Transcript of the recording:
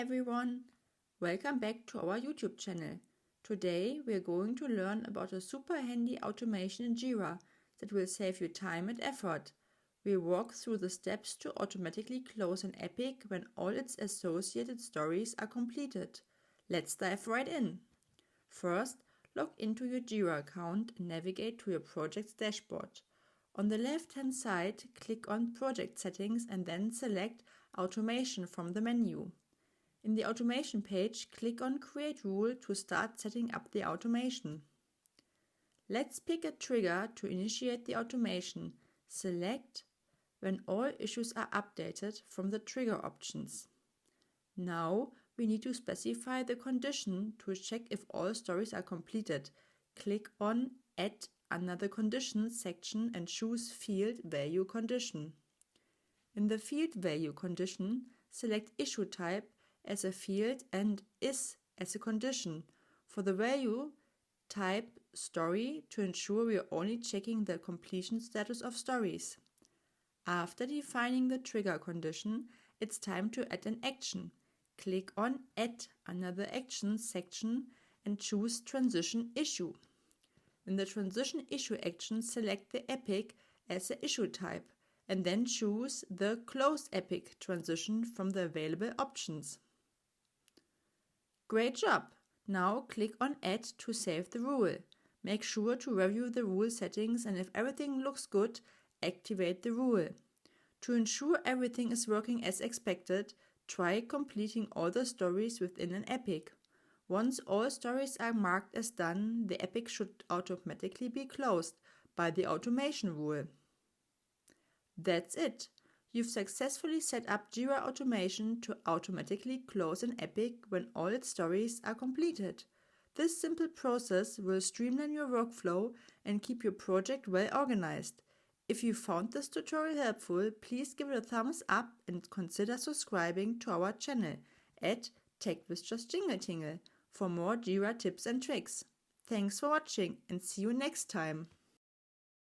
everyone! Welcome back to our YouTube channel. Today we are going to learn about a super handy automation in JIRA that will save you time and effort. We'll walk through the steps to automatically close an epic when all its associated stories are completed. Let's dive right in. First, log into your JIRA account and navigate to your project's dashboard. On the left-hand side, click on Project Settings and then select Automation from the menu. In the automation page, click on Create Rule to start setting up the automation. Let's pick a trigger to initiate the automation. Select When all issues are updated from the trigger options. Now we need to specify the condition to check if all stories are completed. Click on Add Another Condition section and choose Field Value Condition. In the Field Value Condition, select Issue Type as a field and Is as a condition. For the value, type Story to ensure we are only checking the completion status of stories. After defining the trigger condition, it's time to add an action. Click on Add Another Action section and choose Transition Issue. In the Transition Issue action, select the epic as the issue type and then choose the Close Epic transition from the available options. Great job! Now click on Add to save the rule. Make sure to review the rule settings and if everything looks good, activate the rule. To ensure everything is working as expected, try completing all the stories within an epic. Once all stories are marked as done, the epic should automatically be closed by the automation rule. That's it! You've successfully set up JIRA automation to automatically close an epic when all its stories are completed. This simple process will streamline your workflow and keep your project well organized. If you found this tutorial helpful, please give it a thumbs up and consider subscribing to our channel at Tech with Just Jingle Tingle for more JIRA tips and tricks. Thanks for watching and see you next time.